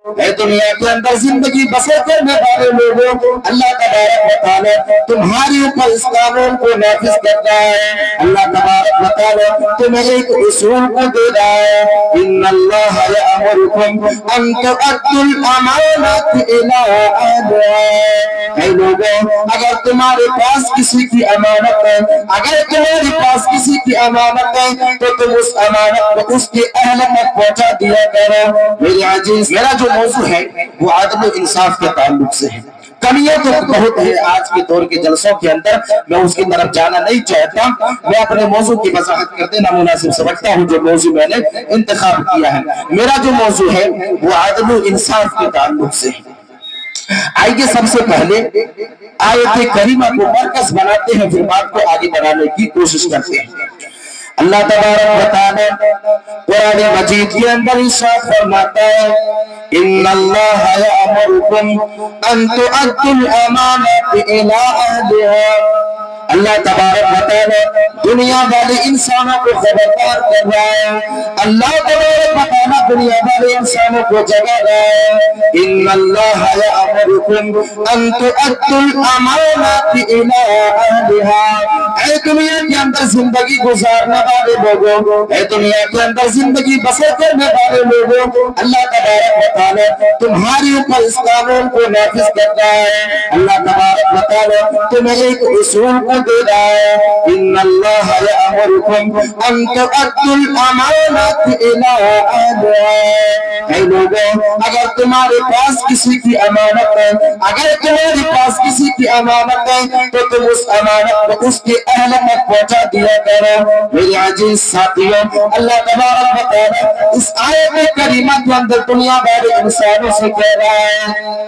اے دنیا کے اندر زندگی بسر کرنے والے لوگوں، اللہ تبارک و تعالیٰ تمہاری اوپر اس قانون کو نافذ کرتا ہے۔ اللہ تبارک و تعالیٰ تمہیں ایک اصول کو دے رہا ہے، ان اللہ یأمرکم ان تؤدوا الامانات الی اہلہا۔ اے لوگوں، اگر تمہارے پاس کسی کی امانت ہے، اگر تمہارے پاس کسی کی امانت ہے تو تم اس امانت کو اس کے اہل تک پہنچا دیا کرو۔ میرے عزیز، میرا جو موضوع ہے وہ عدل و انصاف کے تعلق سے ہے۔ کمیاں تو بہت ہے آج کے دور کے جلسوں کے اندر، میں اس کی طرف جانا نہیں چاہتا، میں اپنے موضوع کی وضاحت کرتے نامناسب سمجھتا ہوں جو موضوع میں نے انتخاب کیا ہے۔ میرا جو موضوع ہے وہ عدل و انصاف کے تعلق سے ہے۔ آئیے سب سے پہلے آیت کریمہ کو مرکز بناتے ہیں، پھر بات کو آگے بڑھانے کی کوشش کرتے ہیں۔ اللہ تبارک و تعالی قرآن مجید کے اندر ارشاد فرماتا ہے، ان اللہ یأمرکم ان تؤدوا الامانات الی اہلہا۔ اللہ تبارک و تعالی دنیا والے انسانوں کو خبردار کر رہا ہے، اللہ تبارک و تعالی دنیا والے انسانوں کو جگا رہا ہے، ان اللہ یأمرکم ان تؤدوا الامانات الی اہلہا۔ اے دنیا کے اندر زندگی گزارنے والے لوگوں، اے دنیا کے اندر زندگی بسر کرنے والے لوگوں، اللہ تبارک و تعالی تمہاری اوپر اس قانون کو نافذ کرتا ہے۔ اللہ تبارک و تعالی تمہیں ایک اصول کو دے رہا ہے، ان اللہ یأمرکم ان تؤدوا الامانات الی اہلہا۔ اے لوگوں، اگر تمہارے پاس کسی کی امانت ہے، اگر تمہارے پاس کسی کی امانت ہے تو تم اس امانت کو اس کے اہل تک پہنچا دیا کرو۔ میرے عزیز ساتھیوں، اللہ تبارک و تعالی اس آیت کریمہ کے اندر دنیا والے انسانوں سے کہہ رہا ہے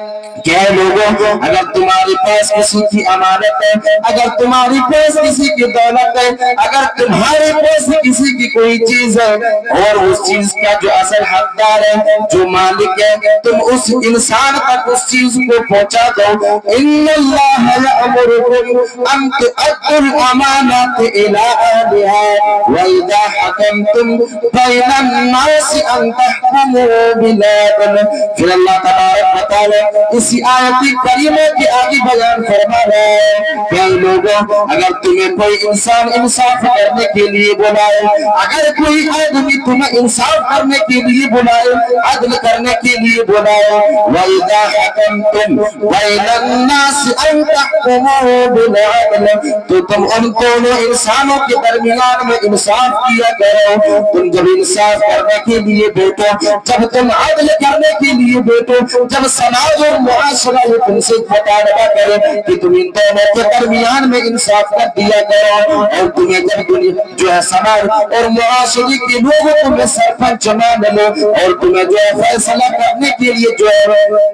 کہ اے لوگوں، اگر تمہارے پاس کسی کی امانت ہے، اگر تمہارے پاس کسی کی دولت ہے، اگر تمہارے پاس کسی کی کوئی چیز ہے اور اس چیز کا جو اصل حقدار ہے، جو مالک ہے، تم اس انسان تک اس چیز کو پہنچا دو۔ ان اللہ یأمرکم ان تؤدوا الامانات الی اہلہا واذا حکمتم بین الناس ان تحکموا بالعدل۔ پھر اللہ تبارک و تعالی اسی آیت کریمہ کے آگے بیان فرما رہا ہے کہ اے لوگوں، اگر تمہیں کوئی انسان انصاف کرنے کے لیے بلائے، اگر کوئی آدمی تمہیں انصاف کرنے کے لیے بلائے، عدل کرنے کے لیے بلائے، وَإِذَا حَكَمْتُمْ بَيْنَ النَّاسِ أَن تَحْكُمُوا بِالْعَدْلِ، تو تم ان دونوں انسانوں کے درمیان میں انصاف کیا کرو۔ تم جب انصاف کرنے کے لیے بیٹھو، جب تم عدل کرنے کے لیے بیٹھو، جب سماج اور معاشرہ یہ تم سے مطالبہ کرے کہ تم ان دونوں کے درمیان میں انصاف کر دیا کرو، اور تمہیں جب جو ہے سماج اور معاشرے کے لوگوں تمہیں سرپنچ مان لو اور تمہیں جو ہے فیصلہ کرنے کے لیے جو ہے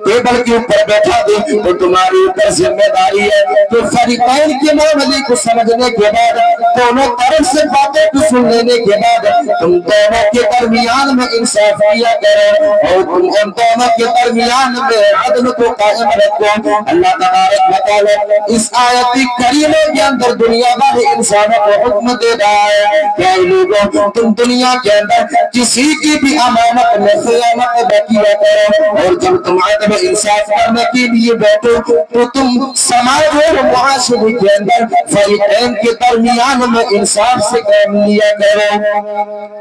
ٹیبل کے اوپر بیٹھا دے، تو تمہاری اوپر ذمہ داری ہے کہ فریقین کے معاملے کو سمجھنے کے بعد، دونوں طرف سے باتیں کو سن لینے کے بعد تم دونوں کے درمیان میں انصاف کیا کرو اور تم ان دونوں کے درمیان میں عدل کو قائم رکھو۔ اللہ تبارک و تعالی اس آیت کریمہ کے اندر دنیا والے انسانوں کو حکم دے رہا ہے کہ اے لوگوں، تم دنیا کے اندر کسی کی بھی امانت میں خیانت نہ کیا کرو، اور جب تم عدل انصاف کرنے کے لیے بیٹھو تو تم سماج اور معاشرے کے اندر فریقین کے درمیان میں انصاف سے کام لیا کرو۔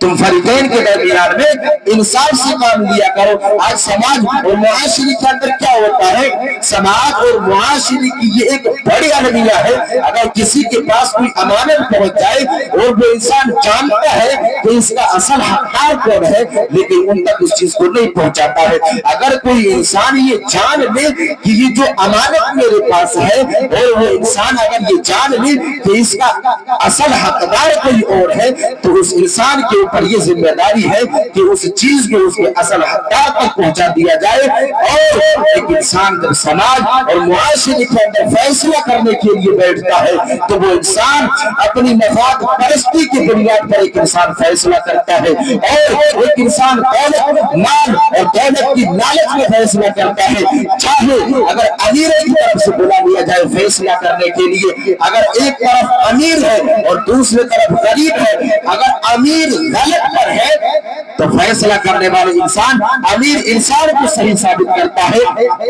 تم فریقین کے درمیان میں انصاف سے کام لیا کرو۔ آج سماج اور معاشرے کے اندر کیا ہوتا ہے؟ سماج اور معاشرے کی یہ ایک بڑی المیہ ہے، اگر کسی کے پاس کوئی امانت پہنچ جائے اور وہ انسان جانتا ہے کہ اس کا اصل حقدار کون ہے، لیکن ان تک اس چیز کو نہیں پہنچاتا ہے۔ اگر کوئی انسان یہ جان لے کہ یہ جو امانت میرے پاس ہے، اور وہ انسان اگر یہ جان لے کہ اس کا اصل حقدار کوئی اور ہے، تو اس انسان کے اوپر یہ ذمہ داری ہے کہ اس چیز کو اس کے اصل حقدار تک پہنچا دیا جائے۔ اور ایک انسان جب سماج اور معاشرے کے اندر فیصلہ کرنے کے لیے بیٹھتا ہے تو وہ انسان اپنی مفاد پرستی کی بنیاد پر ایک انسان فیصلہ کرتا ہے، اور ایک انسان دولت، مال اور دولت کی لالچ میں فیصلہ کرتا ہے. چاہے اگر امیر کی طرف سے بلا لیا جائے فیصلہ کرنے کے لیے، اگر ایک طرف امیر ہے اور دوسری طرف غریب ہے، اگر امیر غلط پر ہے تو فیصلہ کرنے والے انسان امیر انسان کو صحیح ثابت کرتا ہے.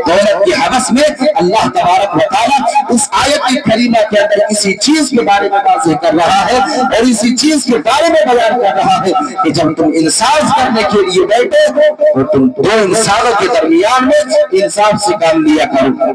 دولت کی حوث میں اللہ تبارک و تعالیٰ اس آیت کریمہ کے اندر اسی چیز کے بارے میں واضح کر رہا ہے اور اسی چیز کے بارے میں بیان کر رہا ہے کہ جب تم انصاف کرنے کے لیے بیٹھے تو تم دو انسانوں کے درمیان میں انصاف سے کام لیا کرو.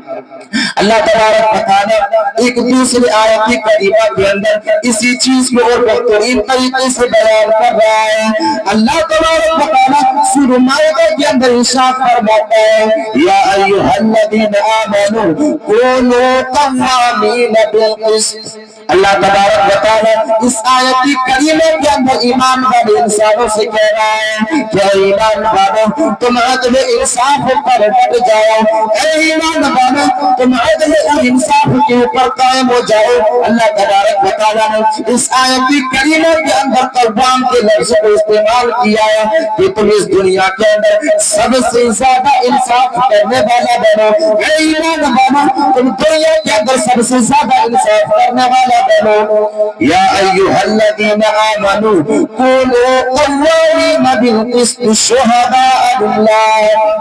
اللہ تبارک و تعالیٰ ایک دوسری آیت کریمہ کے اندر اسی چیز کو اور بہترین طریقے سے بیان کر رہا ہے. اللہ تبارک و تعالیٰ سورہ مائدہ کے اندر ارشاد فرماتا ہے یا ایھا الذین آمنوا کونوا قوامین بالقسط. اللہ تبارک و تعالیٰ اس آیت کریمہ کے اندر ایمان والے انسانوں سے کہہ رہا ہے کہ اے ایمان والو تم عدل انصاف پر ڈٹ جاؤ، اے ایمان والو تم عدل اور انصاف کے اوپر قائم ہو جاؤ. اللہ تبارک و تعالیٰ نے اس آیت کریمہ کے اندر قوام کے لفظ کو استعمال کیا ہے کہ تم اس دنیا کے اندر سب سے زیادہ انصاف کرنے والا بنو. اے ایمان والو تم دنیا کے اندر سب سے زیادہ انصاف کرنے والا بنو. یا ایھا الذین آمنوا کونوا قوامین بالقسط شہداء للہ.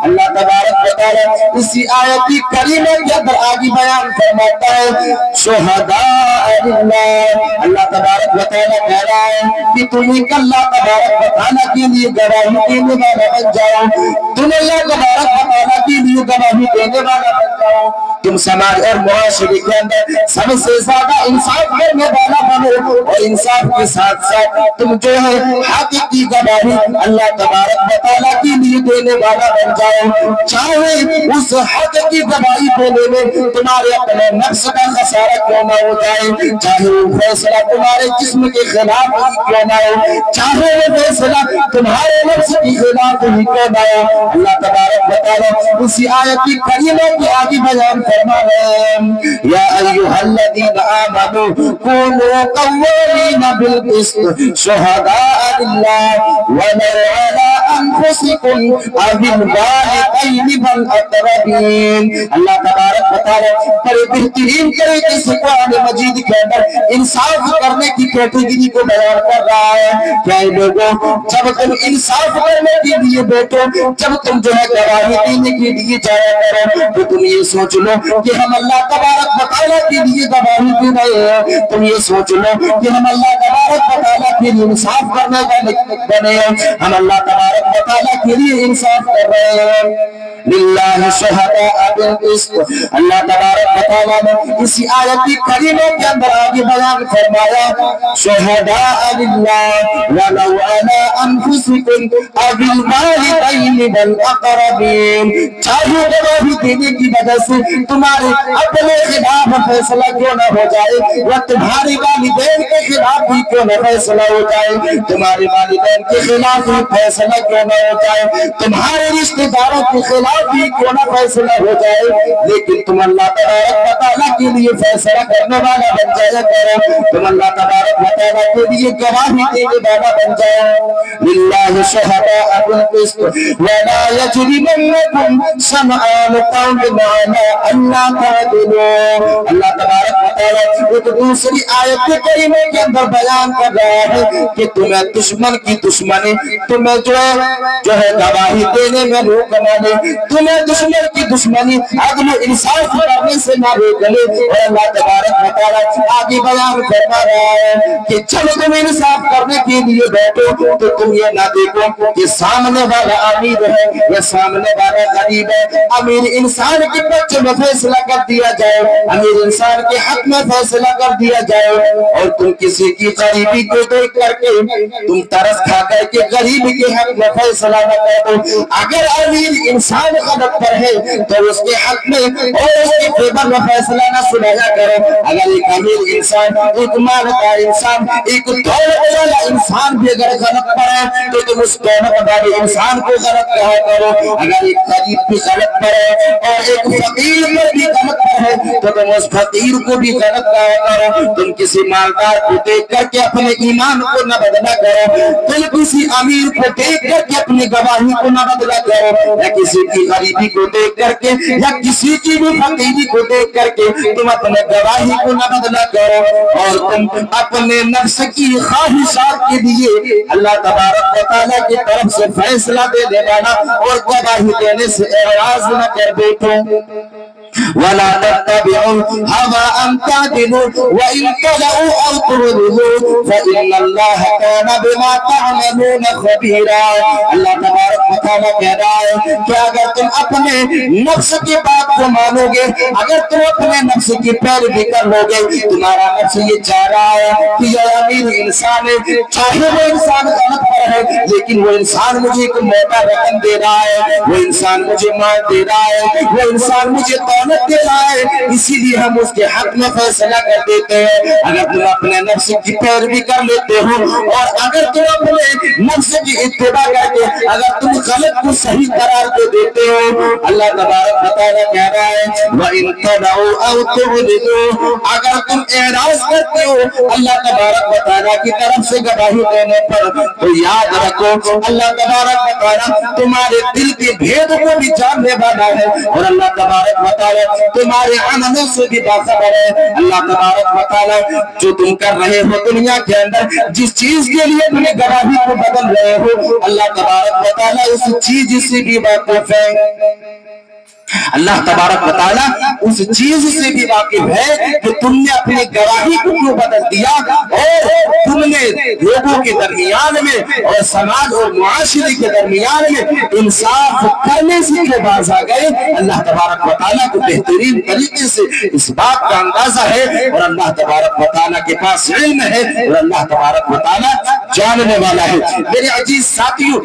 اللہ تبارک و تعالیٰ اسی آیت کریمہ کے اندر آگے بیان فرماتا ہے شہداء للہ. اللہ تبارک و تعالیٰ کہہ رہا ہے کہ تم ایک اللہ تبارک و تعالیٰ کے لیے گواہی دینے والا بن جاؤ، تم اللہ تبارک و تعالیٰ کے لیے گواہی دینے والا بن جاؤ. تم سماج اور معاشرے کے اندر سب سے زیادہ انصاف کرنے والا بنو اور انصاف کے ساتھ ساتھ تم جو ہے حق کی گواہی اللہ تبارک و تعالیٰ کے لیے دینے والا بن جاؤ. چاہے اس حق کی گواہی دینے میں تمہارے اپنے نفس کا خسارہ کیوں نہ ہو جائے، چاہے وہ فیصلہ تمہارے جسم کے خلاف ہی کیوں نہ ہو، چاہے وہ فیصلہ تمہارے نفس کے خلاف ہی کیوں نہ ہو. اللہ تبارک و تعالیٰ اسی آیت کریمہ کے آگے بیان فرما رہے ہیں یا ایھا الذین آمنوا کونوا قوامین بالقسط شہداء للہ ولو علی انفسکم او الوالدین والاقربین. اللہ تبارک و تعالیٰ بڑے بہترین طریقے سے قرآن مجید کے اندر انصاف کرنے کی کیٹیگری کو بیان کر رہا ہے کہ اے لوگوں جب تم انصاف کرنے کے لیے بیٹھو، جب تم جو ہے گواہی دینے کے لیے جایا کرو تو تم یہ سوچ لو کہ ہم اللہ تبارک و تعالیٰ کے لیے گواہی دے رہے ہیں، تم یہ سوچ لو کہ ہم اللہ تبارک و تعالیٰ کے لیے انصاف کرنے والے بنے ہیں، ہم اللہ تبارک و تعالیٰ کے لیے انصاف کر رہے ہیں. للہ شہداء بالقسط. اللہ تبارک و تعالیٰ نے اسی آیت کریمہ کے اندر آگے بیان فرمایا شہداء للہ ولو علی انفسکم او الوالدین والاقربین. چاہے گواہی دینے کی وجہ سے تمہارے اپنے خلاف فیصلہ کیوں نہ ہو جائے یا تمہارے والدین کے خلاف بھی کیوں نہ فیصلہ ہو جائے، تمہارے والدین کے خلاف بھی فیصلہ کیوں نہ ہو جائے، تمہارے رشتہ داروں کے خلاف بھی کیوں نہ فیصلہ ہو جائے، لیکن تم اللہ تبارک و تعالیٰ کے لیے فیصلہ کرنے والا بن جایا کرو، تم اللہ تبارک و تعالیٰ کے لیے گواہی دینے والا بن جاؤ. للہ شہداء بالقسط ولا یجرمنکم شنآن قوم علی الا تعدلوا. اللہ تبارک و تعالیٰ ایک دوسری آیت کریمہ کے اندر بیان کر رہا ہے کہ تمہیں دشمن کی دشمنی تمہیں جو ہے گواہی دینے میں روک نہ لے، تمہیں دشمن کی دشمنی عدل و انصاف کرنے سے نہ روک لے. اور اللہ تبارک و تعالیٰ آگے بیان فرما رہا ہے کہ جب تم انصاف کرنے کے لیے بیٹھو تو تم یہ نہ دیکھو کہ سامنے والا امیر ہے یا سامنے والا غریب ہے. امیر انسان کے بچے میں فیصلہ کر دیا جائے، امیر انسان کے حق میں فیصلہ کر دیا جائے اور تم کسی کی غریبی کو دیکھ کر کے تم ترس کھا کر کے غریب کے حق میں فیصلہ نہ کر دو. اگر امیر انسان انسان غلط پر ہے تو اس کے حق میں اور اس کے فیور میں فیصلہ نہ سنایا کرو۔ اگر ایک امیر انسان، ایک مالدار انسان، ایک دولت والا انسان بھی اگر غلط پر ہے تو تم اس دولت والے انسان کو غلط کہا کرو۔ اگر ایک غریب بھی غلط پر ہے اور ایک فقیر پر بھی غلط پر ہے تو تم اس فقیر کو بھی غلط کہا کرو۔ تم کسی مالدار کو دیکھ کر کے اپنے ایمان کو نہ بدلا کرو، تم کسی امیر کو دیکھ کر کے اپنی گواہی کو نہ بدلا کرو، یا کسی کی غریبی کو دیکھ کر کے یا کسی کی بھی فقیری کو دیکھ کر کے تم اپنے گواہی کو نہ بدلا کرو، اور تم اپنے نفس کی خواہشات کے لیے اللہ تبارک و تعالیٰ کی طرف سے فیصلہ دینے والا اور گواہی دینے سے اعراض نہ کر بیٹھو۔ وَلَا تَتَّبِعُوا الْهَوَىٰ أَن تَعْدِلُوا وَإِن تَلَوْا أَوْ تُعْرِضُوا فَإِنَّ اللَّهَ كَانَ بِمَا تَعْمَلُونَ خَبِيرًا۔ اللہ تبارک و تعالیٰ کہہ رہا ہے کہ اگر تم اپنے نفس کی بات کو مانو گے، اگر تم اپنے نفس کی پیروی کر لو گے، تمہارا نفس یہ چاہ رہا ہے کہ یہ امیر انسان ہے، چاہے وہ انسان غلط پر ہے لیکن وہ انسان مجھے ایک موٹا رقم دے رہا ہے، وہ انسان مجھے مال دے رہا ہے، وہ انسان مجھے دولت دے رہا ہے، اسی لیے ہم اس کے حق میں فیصلہ کر دیتے ہیں۔ اگر تم اپنے نفس کی پیروی کر لیتے ہو اور اگر تم اپنے نفس کی اتباع کر کے اگر تم غلط کو صحیح قرار دے دیتے ہو، اللہ تبارک و تعالیٰ کہہ رہا ہے وَإِن تَدْعُوا أَوْ تُعْرِضُوا، اگر تم اعراض کرتے ہو اللہ تبارک و تعالیٰ کی طرف سے گواہی دینے پر، تو یاد رکھو اللہ تبارک و تعالیٰ تمہارے دل کے بھید کو بھی جاننے والا ہے، اور اللہ تبارک و تعالیٰ تمہارے عملوں سے بھی باخبر ہے۔ اللہ تبارک و تعالیٰ جو تم کر رہے ہو دنیا کے اندر، جس چیز کے لیے تم گواہی کو بدل رہے ہو، اللہ تبارک و تعالیٰ اس چیز سے بھی واقف ہے۔ اللہ تبارک و تعالیٰ اس چیز سے بھی واقف ہے کہ تم نے اپنی گواہی کو کیوں بدل دیا اور تم نے لوگوں کے درمیان میں اور سماج اور معاشرے کے درمیان میں انصاف کرنے سے کیوں باز آ گئے۔ اللہ تبارک و تعالیٰ کو بہترین طریقے سے اس بات کا اندازہ ہے، اور اللہ تبارک و تعالیٰ کے پاس علم ہے، اور اللہ تبارک و تعالیٰ جاننے والا ہے۔ میرے عزیز ساتھیوں،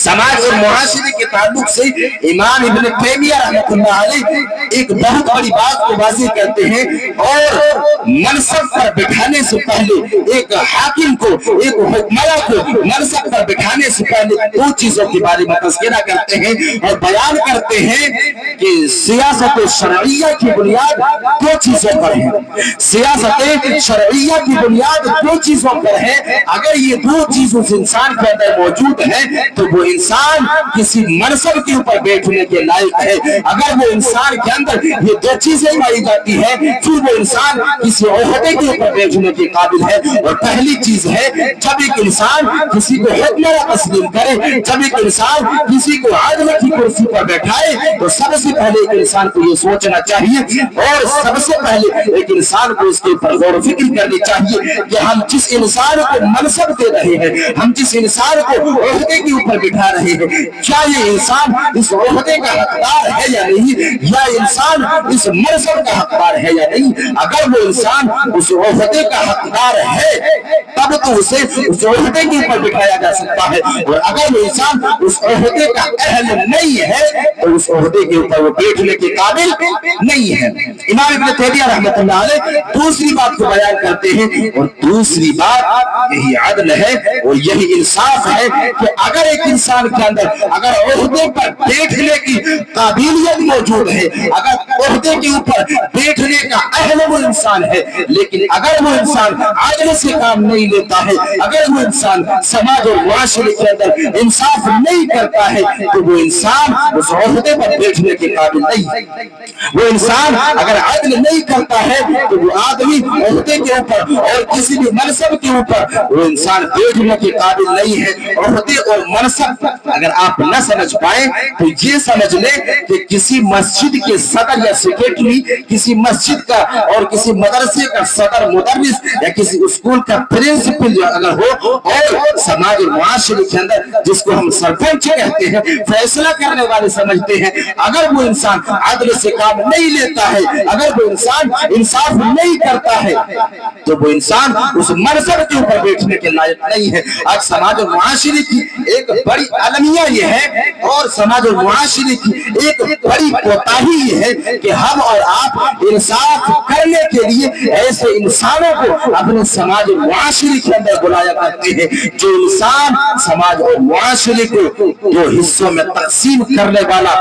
سماج اور معاشرے کے تعلق سے امام ابن تیمیہ رحمۃ اللہ علیہ ایک بہت بڑی بات کو واضح کرتے ہیں، اور منصب پر بٹھانے سے پہلے ایک حاکم کو، ایک حکمراں کو منصب پر بٹھانے سے پہلے دو چیزوں کے بارے میں تذکرہ کرتے ہیں اور بیان کرتے ہیں کہ سیاست شرعیہ کی بنیاد دو چیزوں پر ہے۔ سیاست شرعیہ کی بنیاد دو چیزوں پر ہے، اگر یہ دو چیز اس انسان کے اندر موجود ہے تو وہ انسان کسی منصب کے اوپر بیٹھنے کے لائق ہے۔ اگر وہ انسان کے اندر یہ دو چیزیں پائی جاتی ہیں پھر وہ انسان کسی عہدے کے اوپر بیٹھنے کے قابل ہے۔ اور پہلی چیز ہے جب ایک انسان کسی کو حکمراں تسلیم کرے، جب ایک انسان کسی کو عدل کی کرسی پر بیٹھائے تو سب سے پہلے ایک انسان کو یہ سوچنا چاہیے اور سب سے پہلے ایک انسان کو اس کے اوپر غور و فکر کرنی چاہیے کہ ہم جس انسان کو منصب دے رہے ہیں، ہم جس انسان کو عہدے کے اوپر بٹھا رہے ہیں، کیا یہ انسان اس عہدے کا حقدار ہے یا نہیں، یا انسان اس منصب کا حقدار ہے یا نہیں۔ اگر وہ انسان اس عہدے کا حقدار ہے تب تو اسے اس عہدے کے اوپر بٹھایا جا سکتا ہے، اور اگر وہ انسان اس عہدے کا اہل نہیں ہے تو اس عہدے کے اوپر وہ بیٹھنے کے قابل نہیں ہے۔ امام ابن تیمیہ رحمۃ اللہ علیہ دوسری بات کو بیان کرتے ہیں، اور دوسری بات یہی عدل ہے اور یہی انصاف ہے کہ اگر ایک انسان کے اندر اگر عہدے پر بیٹھنے کی قابلیت موجود ہے، اگر عہدے کے اوپر بیٹھنے کا اہل وہ انسان ہے، لیکن اگر وہ انسان عدل سے کام نہیں لیتا ہے، اگر وہ انسان سماج اور معاشرے کے اندر انصاف نہیں کرتا ہے تو وہ انسان اس عہدے پر بیٹھنے کے قابل نہیں ہے۔ وہ انسان اگر عدل نہیں کرتا ہے تو وہ آدمی عہدے کے اوپر اور کسی بھی منصب کے اوپر وہ انسان بیٹھنے کے قابل نہیں ہے۔ عہدے اور منصب اگر آپ نہ سمجھ پائیں تو یہ سمجھ لیں کہ کسی مسجد کے صدر یا یا سیکرٹری کسی مسجد کا اور کسی مدرسے کا صدر مدرس یا کسی اسکول کا پرنسپل اگر ہو اور سماج اور معاشرے کے اندر جس کو ہم سرپنچ کہتے ہیں فیصلہ کرنے والے سمجھتے ہیں، اگر وہ انسان عدل سے کام نہیں لیتا ہے، اگر وہ انسان انصاف نہیں کرتا ہے تو وہ انسان اس منصب کے اوپر بیٹھنے کے لائق نہیں ہے۔ آج سماج اور معاشرے کی ایک بڑی المیہ یہ ہے اور سماج اور معاشرے کی ایک بڑی کوتاہی یہ ہے کہ ہم اور آپ انصاف کرنے کے لیے ایسے انسانوں کو اپنے سماج اور معاشرے کے اندر بلایا کرتے ہیں جو انسان سماج اور معاشرے کو دو حصوں میں تقسیم کرنے والا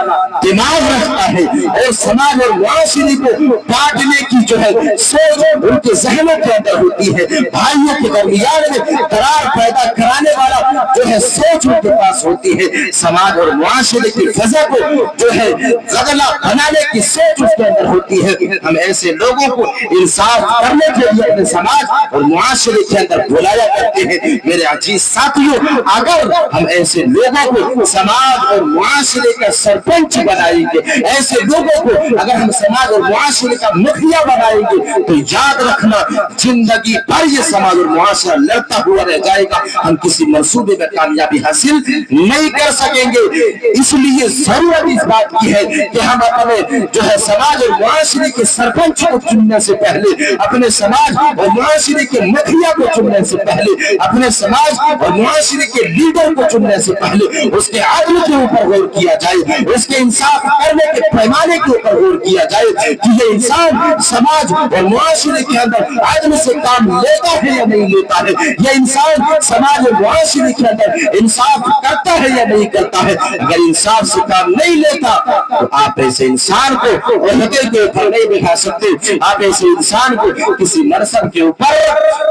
دماغ رکھتا ہے اور سماج اور معاشرے کو بانٹنے کی جو ہے سوچ ان کے ذہنوں کے اندر ہوتی ہے، بھائیوں کے درمیان میں درار پیدا کرانے والا جو ہے سوچ ان کے پاس ہوتی ہے، سماج اور معاشرے کی فضا کو جو ہے زگلا بنانے کی سوچ اس کے اندر ہوتی ہے۔ ہم ایسے لوگوں کو انصاف کرنے کے لیے اپنے سماج اور معاشرے کے اندر بلایا کرتے ہیں۔ میرے عزیز ساتھیوں، اگر ہم ایسے لوگوں کو سماج اور معاشرے کا سرپنچ بنائیں گے، ایسے لوگوں کو اگر ہم سماج اور معاشرے کا مکھیا بنائیں گے تو یاد رکھنا زندگی بھر یہ سماج اور معاشرہ لڑتا ہوا رہ جائے گا، ہم کسی منصوبے میں کامیابی حاصل نہیں کر سکیں گے۔ اس لیے ضرورت اس بات کی ہے کہ ہم اپنے جو ہے سماج اور معاشرے کے سرپنچ کو چننے سے پہلے، اپنے سماج اور معاشرے کے مکھیا کو چننے سے پہلے، اپنے سماج اور معاشرے کے لیڈر کو چننے سے پہلے اس کے عدل کے اوپر غور کیا جائے، اس کے انصاف کرنے کے پیمانے کے اوپر غور کیا جائے کہ یہ انسان سماج اور معاشرے کے اندر عدل سے کام لیتا ہے یا نہیں لیتا ہے، یہ انسان سماج اور معاشرے کے اندر انصاف کرتا ہے یا نہیں کرتا ہے۔ اگر انصاف سے کام نہیں لیتا تو آپ ایسے انسان کو عہدے کے اوپر نہیں بٹھا سکتے، آپ ایسے انسان کو کسی منصب کے اوپر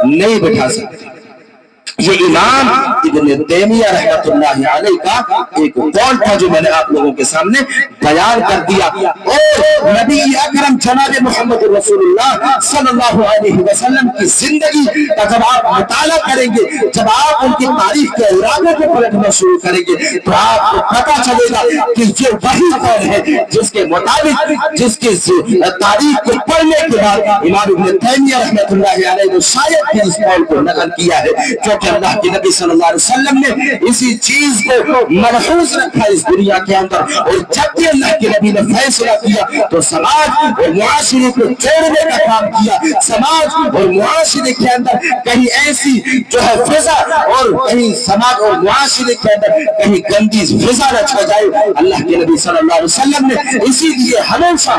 نہیں بٹھا سکتے۔ یہ امام ابن تیمیہ رحمۃ اللہ علیہ کا ایک قول تھا جو میں نے آپ لوگوں کے سامنے بیان کر دیا، اور نبی اکرم جناب محمد رسول اللہ صلی اللہ علیہ وسلم کی زندگی کا جب آپ مطالعہ کریں گے، جب آپ ان کی تاریخ کے ارادے کو پلٹنا شروع کریں گے تو آپ کو پتہ چلے گا کہ یہ وہی قول ہے جس کے مطابق جس کی تاریخ کو پڑھنے کے بعد امام ابن تیمیہ رحمۃ اللہ علیہ نے شاید بھی اس قول کو نقل کیا ہے، جو کہ اللہ کے نبی صلی اللہ علیہ وسلم نے اسی چیز کو ملحوظ رکھا اس دنیا کے اندر، اور جب بھی اللہ کے نبی نے فیصلہ کیا تو سماج اور معاشرے کو جوڑنے کا کام کیا۔ سماج اور معاشرے کے اندر کہیں ایسی جو ہے فضا اور کہیں سماج اور معاشرے کے اندر کہیں گندی فضا نہ چھا جائے، اللہ کے نبی صلی اللہ علیہ وسلم نے اسی لیے ہمیشہ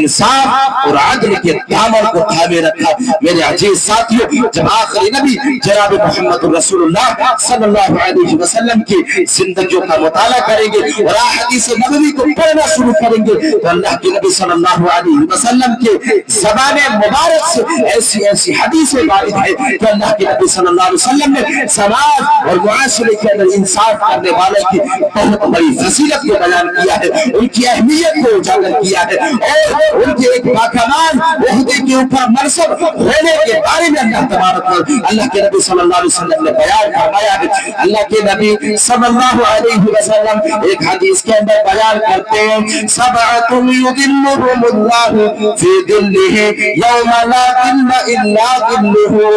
انصاف اور عدل کے دامن کو تھامے رکھا۔ میرے عزیز ساتھیوں، جب آخری نبی جناب محمد رسول اللہ صلی اللہ علیہ وسلم کی زندگیوں کا مطالعہ کریں گے اور احادیث نبوی کو پڑھنا شروع کریں گے تو اللہ کے نبی صلی اللہ علیہ وسلم کے زبان مبارک سے ایسی ایسی حدیثیں وارد ہیں کہ اللہ کے نبی صلی اللہ علیہ وسلم نے سماج اور معاشرے کے اندر انصاف کرنے والے کی بہت بڑی فضیلت کو بیان کیا ہے، ان کی اہمیت کو اجاگر کیا ہے، اور ان کے ایک باکمال عہدے کے اوپر منصب ہونے کے بارے میں اللہ کے نبی صلی اللہ علیہ وسلم نے بیان فرمایا ہے۔ اللہ کے نبی صلی اللہ علیہ وسلم ایک حدیث کے اندر بیان کرتے ہیں، سبعۃ یظلهم اللہ فی ظلہ یوم لا ظل الا ظلہ۔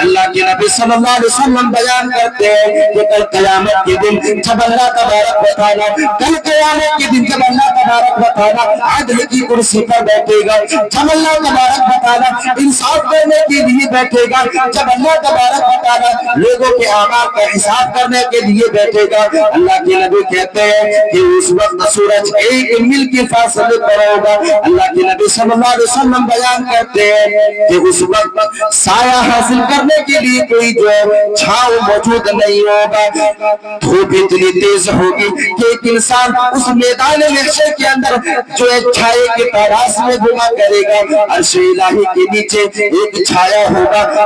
اللہ کے نبی صلی اللہ علیہ وسلم بیان کرتے ہیں کہ کل قیامت کے دن جب اللہ تبارک و تعالیٰ عدل کی کرسی پر بیٹھے گا، جب اللہ تبارک و تعالیٰ انصاف کرنے کے لیے بیٹھے گا، جب اللہ تبارک و تعالیٰ لوگوں کے اعمال کا حساب کرنے کے لیے بیٹھے گا، اللہ کے نبی کہتے ہیں کہ اس وقت سورج ایک میل کے فاصلے پر ہوگا۔ اللہ کے نبی صلی اللہ علیہ وسلم بیان کرتے ہیں کہ اس وقت سایہ حاصل کرنے کے لیے کوئی جو چھاؤں موجود نہیں ہوگا، دھوپ اتنی تیز ہوگی کہ ایک انسان اس میدان محشر کے اندر جو ایک چھائے کے تاراس میں گھوما کرے گا، عرش الہی کے نیچے ایک چھایا ہوگا،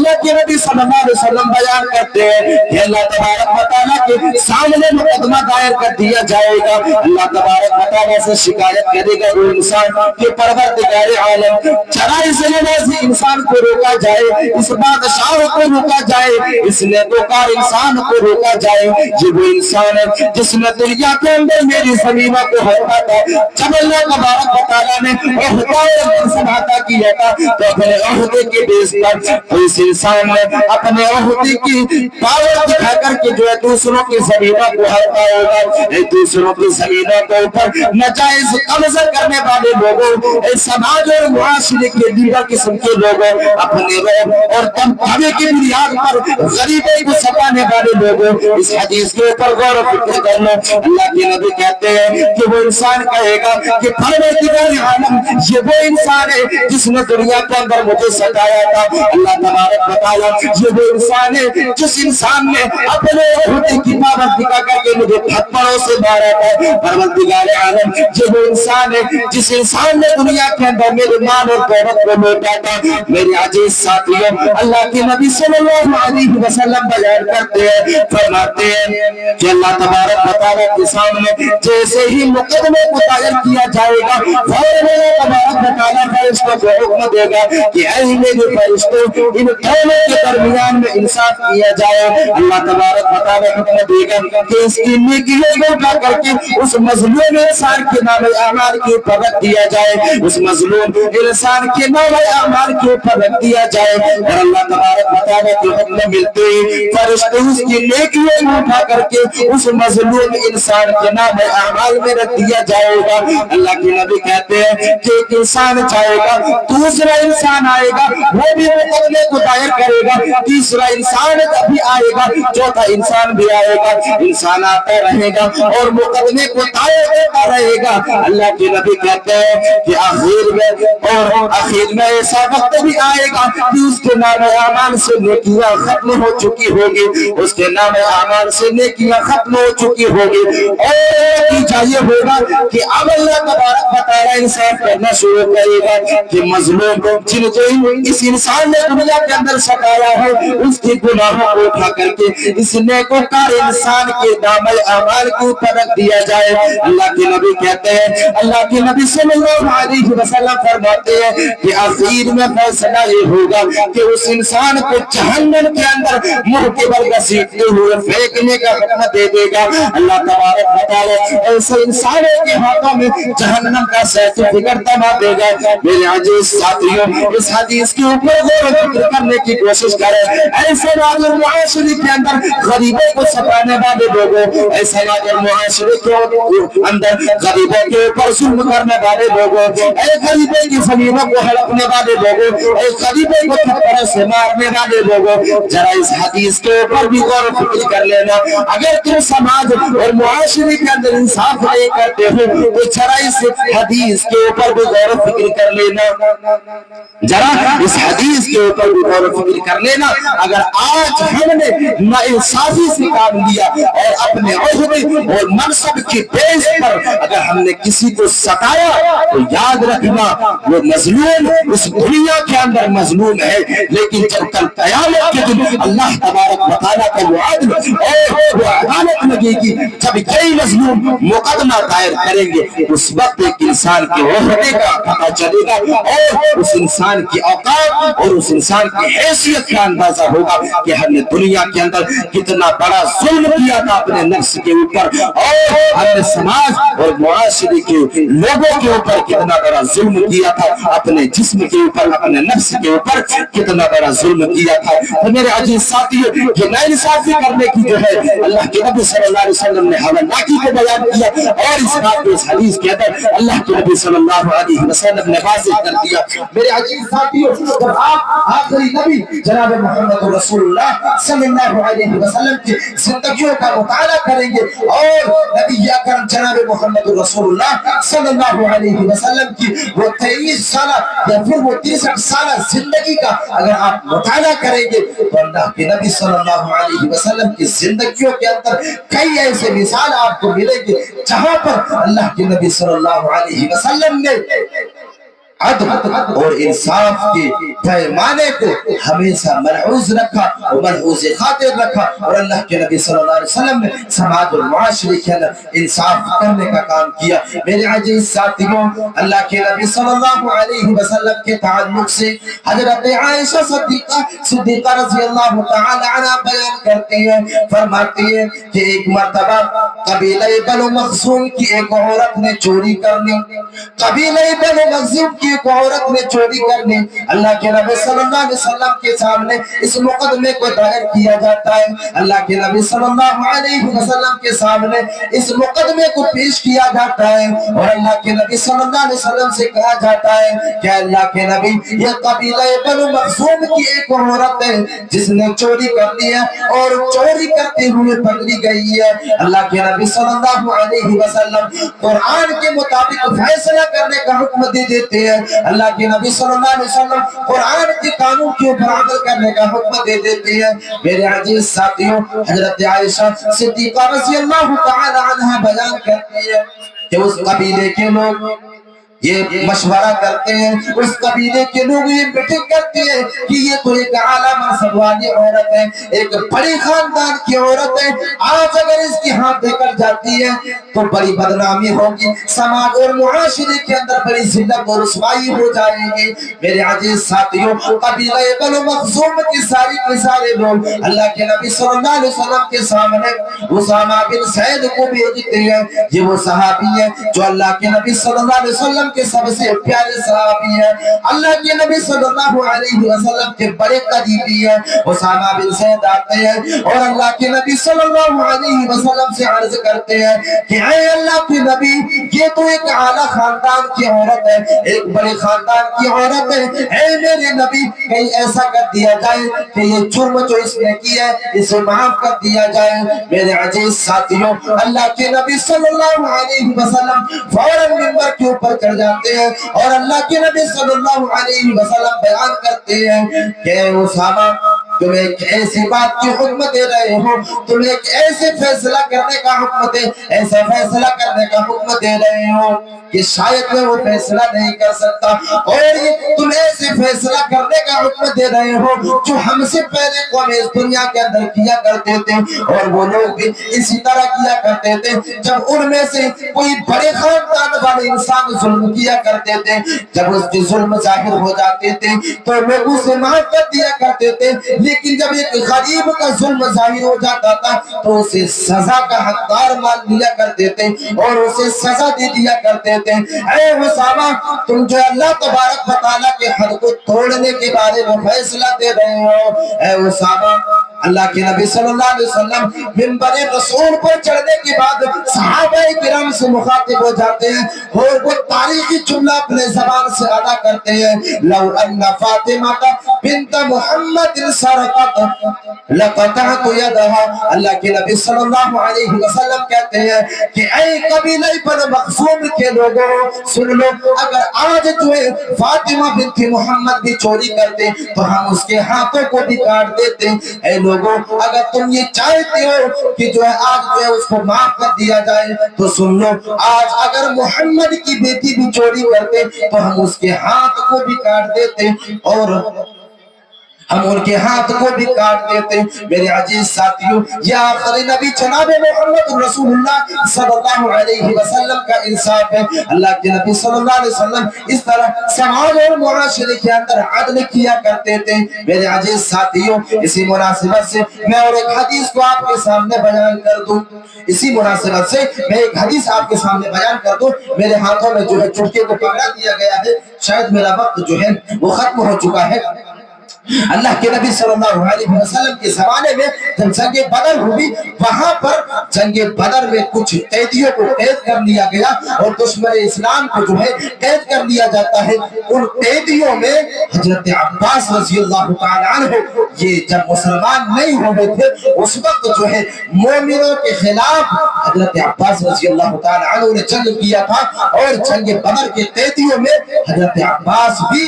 اللہ کے نبی صلی اللہ علیہ وسلم بیان کرتے ہیں کہ اللہ تبارک و تعالیٰ کے سامنے مقدمہ دائر کر دیا جائے گا. اللہ تبارک و تعالیٰ سے شکایت کرے گا وہ انسان کہ پروردگار عالم چرائے سے نوازی انسان کو روکا جائے, اس بادشاہ کو روکا جائے, اس نیکوکار انسان کو روکا جائے. یہ وہ انسان ہے جس نے دنیا کے اندر میری زمینہ کو ہٹا تھا. جب اللہ تبارک و تعالیٰ نے عہدہ اور سماعتہ کیا تھا تو اپنے عہدے کے بیس پر اس انسان نے اپنے عہدے کی پاور دکھا کر کے جو ہے دوسروں کی زمینہ کو ہٹا ہوگا. دوسروں کی زمینہ کے اوپر ناجائز قبضہ کرنے والے لوگوں, سماج اور معاشرے کے دیگر قسم کے لوگوں, اپنے روب اور دمکانے کی بنیاد پر غریبوں کو ستانے والے لوگوں, اس حدیث کے اوپر غور و فکر کرنا. اللہ کے نبی کہتے ہیں کہ وہ انسان کہے گا کہ پروردگار عالم یہ وہ انسان ہے جس نے دنیا کے اندر مجھے ستایا تھا. اللہ تبارک و تعالیٰ یہ وہ انسان ہے جس انسان نے اپنے عہدے کی پابند دکھا کر کے مجھے تھپڑوں سے مارا تھا. پروردگار عالم یہ وہ انسان ہے جس انسان نے دنیا کے اندر میرے مال اور دولت کو لوٹا تھا. میرے عزیز ساتھیوں, اللہ کے نبی صلی اللہ علیہ وسلم بیان کرتے ہیں, فرماتے ہیں کہ اللہ تبارک و تعالیٰ کے سامنے جیسے ہی مقدمے کو دائر کیا جائے گا فوراً اللہ تبارک و تعالیٰ فرشتوں کو حکم دے گا کہ اے میرے فرشتوں ان دونوں کے درمیان میں انصاف کیا جائے. اللہ تبارک و تعالیٰ حکم دے گا کہ اس کی نیکیوں کو اٹھا کر کے اس مظلوم انسان کے نام اعمال کے اوپر رکھ دیا جائے, اس مظلوم انسان کے نام اعمال کے اوپر رکھ دیا جائے. اور اللہ تبارک و تعالیٰ کے حکم ملتے ہی فرشتے اس کی نیکیوں کو اٹھا کر کے اس مظلوم انسان کے نام اعمال میں رکھ دیا جائے گا. اللہ کے نبی کہتے ہیں کہ ایک انسان جائے گا, دوسرا انسان آئے گا, وہ بھی مقدمے کو دائر کرے گا, تیسرا انسان بھی آئے گا, چوتھا انسان بھی آئے گا. انسان آتا رہے گا اور مقدمے کو دائر کرتا رہے گا. اللہ کے نبی کہتے ہیں کہ آخر میں ایسا وقت بھی آئے گا کہ اس کے نام اعمال سے نیکیاں ختم ہو چکی ہوگی, اس کے نام اعمال سے نیکیاں ختم ہو چکی ہوگی. اور نتیجہ یہ ہوگا کہ اب اللہ تبارک و تعالیٰ انصاف کرنا شروع کرے گا کہ مظلوم جن کو اس انسان نے دنیا کے اندر ستایا ہے اس کے گناہوں کو اٹھا کر کے اس نیکوکار انسان کے نام اعمال کے اوپر رکھ دیا جائے. اللہ کے نبی کہتے ہیں, اللہ کے نبی صلی اللہ علیہ وسلم فرماتے ہیں کہ آخر میں فیصلہ یہ ہوگا کہ اس انسان کو جہنم کے اندر منہ کے بل گھسیٹتے ہوئے پھینکنے کا حکم دے دے گا. اللہ تبارک و تعالیٰ ایسے انسانوں کے ہاتھوں میں جہنم کا سرٹیفکیٹ تھما دے گا. میرے عزیز ساتھیوں, اس حدیث کے اوپر غور و فکر کرنے کی کوشش کریں. ایسے ناظر معاشرے کے اندر غریبوں کو ستانے والے لوگوں, ایسے ناظر معاشرے کے اندر غریبوں کے اوپر ظلم کرنے والے لوگوں, اے غریبوں کی زمینوں کو ہڑپنے والے لوگوں, اے غریبوں کو تھپڑوں سے مارنے والے لوگوں, ذرا اس حدیث کے اوپر بھی غور و فکر کر لینا. اگر تم سماج اور معاشرے کے اندر انصاف نہیں کرتے ہو تو ذرا اس حدیث کے اوپر بھی غور و فکر کر لینا. ذرا اس حدیث کے اوپر بھی غور و فکر کر لینا. اگر آج ہم نے ناانصافی سے کام لیا اور اپنے عہدے اور منصب کی بیس پر اگر ہم نے کسی کو ستایا تو یاد رکھنا وہ مظلوم اس دنیا کے اندر مظلوم ہے, لیکن جب کل قیامت کے دن اللہ تبارک و تعالیٰ کا وہ عدل اور وہ عدالت لگے گی, جب کئی مظلوم مقدمہ دائر کریں گے اس وقت ایک انسان کے عہدے کا پتہ چلے گا اور اس انسان کی اوقات اور اس انسان کی حیثیت کا اندازہ ہوگا کہ ہم نے دنیا کے اندر کتنا بڑا ظلم کیا تھا اپنے نفس کے اوپر, اور ہم نے سماج اور معاشرے کے لوگوں کے اوپر کتنا بڑا ظلم کیا تھا, اپنے جسم کے اوپر, اپنے نفس کے اوپر کتنا بڑا ظلم کیا تھا. تو میرے عزیز ساتھیوں, کہ ناانصافی کرنے کی جو ہے اللہ کے نبی صلی اللہ علیہ وسلم نے حوالناکی کو بیان کیا, اور اس بات کو اس حدیث کے اندر اللہ کے نبی صلی اللہ علیہ وسلم نے واضح کر دیا. میرے عزیز ساتھیوں, جب آپ آخری نبی جناب محمد رسول اللہ صلی اللہ علیہ وسلم کی زندگیوں کا مطالعہ کریں گے اور نبی اکرم جناب محمد رسول اللہ صلی اللہ علیہ وسلم کی وہ 23 سالہ یا پھر وہ 63 سالہ زندگی کا اگر آپ مطالعہ کریں گے تو اللہ کے نبی صلی اللہ علیہ وسلم کی زندگیوں کے اندر کئی ایسے مثال آپ کو ملیں گے جہاں پر اللہ کے نبی صلی اللہ علیہ وسلم نے عدل اور انصاف کے پیمانے کو ہمیشہ ملحوظ رکھا اور ملحوظ خاطر رکھا، اور اللہ کے نبی صلی اللہ علیہ وسلم نے سماج المعاشرے کے اندر انصاف کرنے کا کام کیا۔ میرے عزیز ساتھیوں، اللہ کے نبی صلی اللہ علیہ وسلم کے تعلق سے حضرت عائشہ صدیقہ رضی اللہ تعالی عنہ بیان کرتی ہے، فرماتی ہے کہ ایک مرتبہ قبیلہ بنو مخزوم کی ایک عورت نے چوری کرنی، قبیلہ بنو مخزوم کی ایک عورت نے چوری کرنی، اللہ کے نبی صلی اللہ علیہ وسلم کے سامنے اس مقدمے کو دائر کیا جاتا ہے، اللہ کے نبی صلی اللہ علیہ وسلم کے سامنے اس مقدمے کو پیش کیا جاتا ہے، اور اللہ کے نبی صلی اللہ علیہ وسلم سے کہا جاتا ہے کہ اللہ کے نبی یہ قبیلہ بنو مخزوم کی ایک عورت ہے جس نے چوری کر لی ہے اور چوری کرتے ہوئے پکڑی گئی ہے۔ اللہ کے نبی صلی اللہ علیہ وسلم قرآن کے مطابق فیصلہ کرنے کا حکم دے دیتے ہیں، اللہ کے نبی صلی اللہ علیہ وسلم قرآن کے قانون کے اوپر عمل کرنے کا حکم دے دیتے ہیں۔ میرے عزیز ساتھیوں، حضرت عائشہ صدیقہ رضی اللہ تعالی عنہ بیان کرتی ہے کہ اس قبیلے کے لوگ یہ مشورہ کرتے ہیں، اس قبیلے کے لوگ یہ میٹنگ کرتے ہیں کہ یہ تو ایک اعلیٰ منصب والی عورت ہے، ایک بڑی خاندان کی عورت ہے، آج اگر اس کی ہاتھ دے کر جاتی ہے تو بڑی بدنامی ہوگی، سماج اور معاشرے کے اندر بڑی ذلت اور رسوائی ہو جائے گی۔ میرے عزیز ساتھیوں، قبیلہ بنو مخزوم کی سارے لوگ اللہ کے نبی صلی اللہ علیہ وسلم کے سامنے اسامہ بن زید کو بھیجتے ہیں، یہ وہ صحابی ہے جو اللہ کے نبی صلی اللہ علیہ وسلم کے سب سے پیارے صحابی ہیں، اللہ کے نبی صلی اللہ علیہ وسلم کے بڑے قریبی ہیں۔ اسامہ بن زید آتے ہیں اور اللہ کے نبی صلی اللہ علیہ وسلم سے عرض کرتے ہیں کہ اے اللہ کے نبی، یہ تو ایک اعلیٰ خاندان کی عورت ہے، ایک بڑے خاندان کی عورت ہے، اے میرے نبی کہیں ایسا کر دیا جائے کہ یہ جرم جو اس نے کیا ہے اسے معاف کر دیا جائے۔ میرے عزیز ساتھیوں، اللہ کے نبی صلی اللہ علیہ وسلم فوراً منبر کے اوپر چڑھ جاتے ہیں اور اللہ کے نبی صلی اللہ علیہ وسلم بیان کرتے ہیں کہ اسامہ، تم ایک ایسی بات کی حکم دے رہے ہو، تم ایک ایسے فیصلہ کرنے کا حکم ایسا فیصلہ کرنے کا حکم دے رہے ہو کہ شاید میں وہ فیصلہ نہیں کر سکتا، اور یہ تم ایسے فیصلہ کرنے کا حکم دے رہے ہو جو ہم سے پہلے قوم اس دنیا کے اندر کیا کرتے تھے، اور وہ لوگ بھی اسی طرح کیا کرتے تھے۔ جب ان میں سے کوئی بڑے خاندان والے انسان ظلم کیا کرتے تھے، جب اس کے ظلم ظاہر ہو جاتے تھے تو لوگ اسے معاف کر دیا کرتے تھے، لیکن جب ایک غریب کا ظلم ظاہر ہو جاتا تھا تو اسے سزا کا حقدار مان لیا کرتے تھے اور اسے سزا دے دیا کرتے تھے۔ اے اسامہ، تم جو اللہ تبارک و تعالیٰ کے حد کو توڑنے کے بارے میں فیصلہ دے رہے ہو، اے اسامہ، اللہ کے نبی صلی اللہ علیہ وسلم منبر رسول پر چڑھنے کے بعد صحابہ کرام سے مخاطب ہو جاتے ہیں اور وہ تاریخی جملہ اپنے زبان سے ادا کرتے ہیں، لو ان فاطمہ بنت محمد سرقت لقطعت يدها۔ اللہ کے نبی صلی اللہ علیہ وسلم کہتے ہیں کہ اے قبیلہ بنو مخزوم کے لوگوں سن لو، اگر آج جو ہے فاطمہ بنت محمد بھی چوری کرتے تو ہم اس کے ہاتھوں کو بھی کاٹ دیتے۔ اے لوگوں، اگر تم یہ چاہتے ہو کہ جو ہے آج جو ہے اس کو معاف کر دیا جائے تو سن لو، آج اگر محمد کی بیٹی بھی چوری کرتے تو ہم اس کے ہاتھ کو بھی کاٹ دیتے اور ہم ان کے ہاتھ کو بھی کاٹ دیتے۔ میرے عزیز ساتھیوں، یہ آخری نبی جناب محمد رسول اللہ صلی اللہ علیہ وسلم کا انصاف ہے۔ اللہ کے نبی صلی اللہ علیہ وسلم اس طرح سماج اور معاشرے کے اندر عدل کیا کرتے تھے۔ میرے عزیز ساتھیوں، اسی مناسبت سے میں اور ایک حدیث کو آپ کے سامنے بیان کر دوں، اسی مناسبت سے میں ایک حدیث آپ کے سامنے بیان کر دوں۔ میرے ہاتھوں میں جو ہے چٹکے کو پکڑا دیا گیا ہے، شاید میرا وقت جو ہے وہ ختم ہو چکا ہے۔ اللہ کے نبی صلی اللہ علیہ وسلم کے زمانے میں جب جنگ بدر ہوئی، وہاں پر جنگ بدر میں کچھ قیدیوں کو قید کر لیا گیا اور دشمن اسلام کو جو ہے قید کر لیا جاتا ہے۔ ان قیدیوں میں حضرت عباس رضی اللہ تعالی عنہ، یہ جب مسلمان نہیں ہوئے تھے اس وقت جو ہے مومنوں کے خلاف حضرت عباس رضی اللہ تعالی عنہ نے جنگ کیا تھا، اور جنگ بدر کے قیدیوں میں حضرت عباس بھی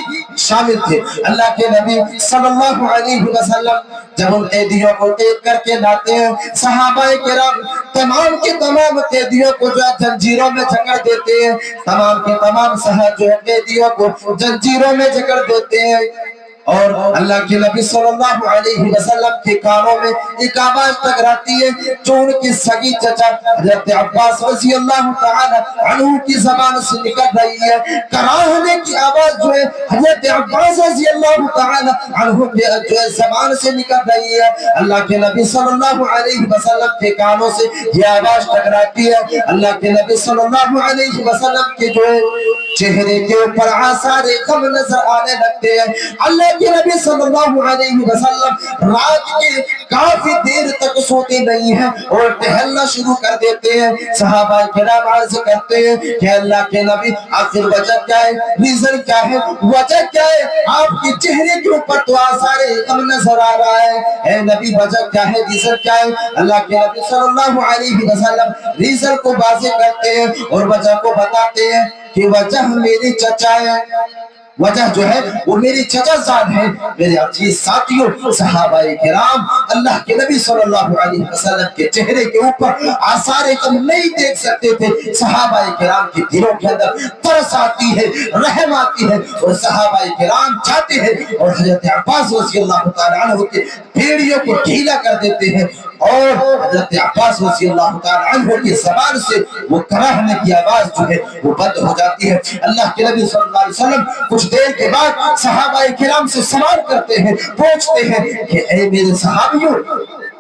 شامل تھے۔ اللہ کے نبی صلی اللہ علیہ وسلم جب ان قیدیوں کو قید کر کے لاتے ہیں، صحابہ کرام تمام کے تمام قیدیوں کو جو ہے زنجیروں میں جکڑ دیتے ہیں، تمام کے تمام جو ہے قیدیوں کو زنجیروں میں جکڑ دیتے ہیں۔ اور اللہ کے نبی صلی اللہ علیہ وسلم کے کانوں میں ایک آواز ٹکراتی ہے جو ان کی سگی چچا حضرت عباس رضی اللہ تعالی عنہ کی زبان سے نکل رہی ہے۔ کراہنے کی آواز جو ہے حضرت عباس رضی اللہ تعالی عنہ کے جو ہے زبان سے نکل رہی ہے، اللہ کے نبی صلی اللہ علیہ وسلم کے کانوں سے یہ آواز ٹکراتی ہے۔ اللہ کے نبی صلی اللہ علیہ وسلم کے جو ہے چہرے کے اوپر آثار غم نظر آنے لگتے ہیں۔ اللہ کے نبی صلی اللہ علیہ وسلم رات کے کافی دیر تک سوتے نہیں ہیں اور ٹہلنا شروع کر دیتے ہیں۔ صحابہ کرام عرض کرتے ہیں کہ اللہ کے نبی آخر وجہ کیا ہے، ریزن کیا ہے، وجہ کیا ہے؟ آپ کے چہرے کے اوپر تو آثار غم نظر آ رہا ہے، اے نبی وجہ کیا ہے، ریزن کیا ہے؟ اللہ کے نبی صلی اللہ علیہ وسلم ریزن کو واضح کرتے ہیں اور وجہ کو بتاتے ہیں کہ وجہ میری چچا ہے، وجہ جو ہے وہ میری چچا زاد ہے۔ میرے عزیز ساتھیوں، صحابہ کرام اللہ کے نبی صلی اللہ علیہ وسلم کے چہرے کے اوپر آثار غم نہیں دیکھ سکتے تھے۔ صحابہ کرام کے دلوں کے اندر ترس آتی ہے، رحم آتی ہے اور صحابہ کرام چاہتے ہیں اور حضرت عباس رضی اللہ تعالی عنہ کے بھیڑیوں کو ڈھیلا کر دیتے ہیں اور حضرت عباس رضی اللہ تعالی عنہ کی زبان سے وہ کراہنے کی آواز جو ہے وہ بند ہو جاتی ہے۔ اللہ کے نبی صلی اللہ علیہ وسلم کچھ دیر کے بعد صحابہ کرام سے سوال کرتے ہیں، پوچھتے ہیں کہ اے میرے صحابیوں،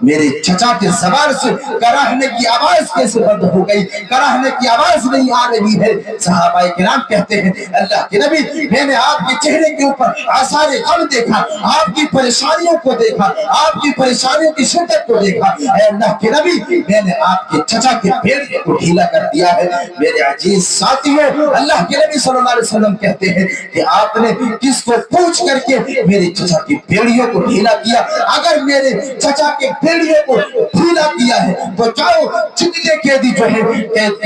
میرے چچا کے زبان سے کراہنے کی آواز کیسے بند ہو گئی، کراہنے کی آواز نہیں آ رہی ہے؟ صحابہ کرام کہتے ہیں اللہ کے نبی، میں نے آپ کے چہرے کے اوپر آثار غم دیکھا، آپ کی پریشانیوں کو دیکھا، آپ کی پریشانیوں کی شدت کو دیکھا، اے اللہ کے نبی میں نے آپ کے چچا کے بھیڑ کو ڈھیلا کر دیا ہے۔ میرے عزیز ساتھیوں، اللہ کے نبی صلی اللہ علیہ وسلم کہتے ہیں کہ آپ نے کس کو پوچھ کر کے میرے چچا کی بھیڑیوں کو ڈھیلا کیا؟ اگر میرے چچا کے بھیڑیوں کو ڈھیلا کیا ہے تو چاہو جتنے قیدی جو ہے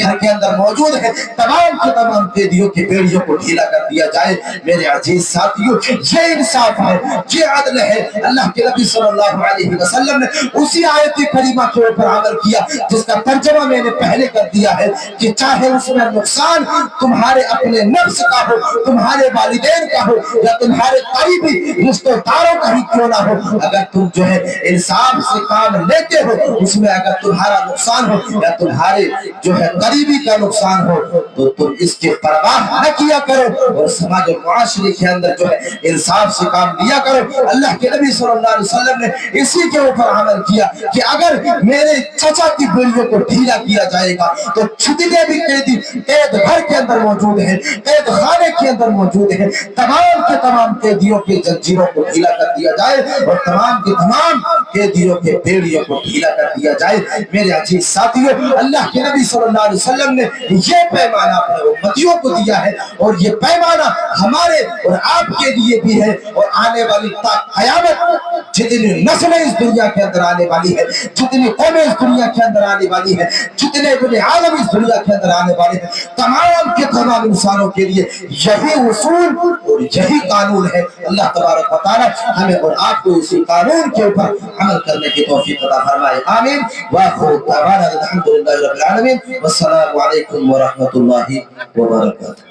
گھر کے اندر موجود ہیں تمام کے تمام قیدیوں کے بھیڑیوں کو ڈھیلا کر دیا جائے۔ میرے عزیز ساتھیوں، یہ انصاف ہے، یہ عدل ہے۔ اللہ کے نبی صلی اللہ علیہ وسلم نے اسی آیت کریمہ کے اوپر عمل کیا جس کا ترجمہ میں نے پہلے کر دیا ہے کہ چاہے اس میں نقصان تمہارے اپنے نفس کا ہو، تمہارے والدین کا ہو یا تمہارے قریبی رشتہ داروں کا ہی کیوں نہ ہو، اگر تم جو ہے انصاف سے کام لیتے ہو، اس میں اگر تمہارا نقصان ہو یا تمہارے جو ہے قریبی کا نقصان ہو تو تم اس کے پرواہ نہ کیا کرو اور سماج و معاشرے کے اندر جو ہے انصاف سے کام لیا کرو۔ اللہ کے نبی صلی اللہ علیہ وسلم نے اسی کے اوپر عمل کیا کہ اگر میرے چچا کی بیڑیوں کو ڈھیلا کیا جائے گا تو جتنے بھی قیدی قید گھر کے اندر موجود ہیں، قید خانے کے اندر موجود ہیں، تمام کے تمام قیدیوں کے زنجیروں کو ڈھیلا کر دیا جائے اور تمام کے تمام قیدیوں کے بیڑیوں کو ڈھیلا کر دیا جائے۔ میرے عزیز ساتھیوں، اللہ کے نبی صلی اللہ علیہ وسلم نے یہ پیمانہ اپنے امتیوں کو دیا ہے اور یہ پیمانہ ہمارے اور آپ کے لیے بھی ہے اور آنے والی تا قیامت جتنی نسلیں اس دنیا کے اندر آنے والی ہے، جتنی قومیں اس دنیا کے اندر آنے والی ہے، جتنے بنی عالم اس دنیا کے اندر آنے والے ہیں، تمام کے تمام انسانوں کے لیے یہی اصول اور یہی قانون ہے۔ اللہ تبارک و تعالی ہمیں اور آپ کو اسی قانون کے اوپر عمل کرنے کی توفیق عطا فرمائے، آمین۔ وآخر دعوانا الحمدللہ رب العالمین، والسلام علیکم ورحمۃ اللہ وبرکاتہ۔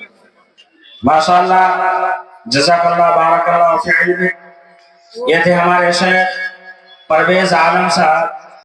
ماشاءاللہ، جزاک اللہ، بارک اللہ فی علمک۔ یہ تھے ہمارے شیخ پرویز عالم صاحب۔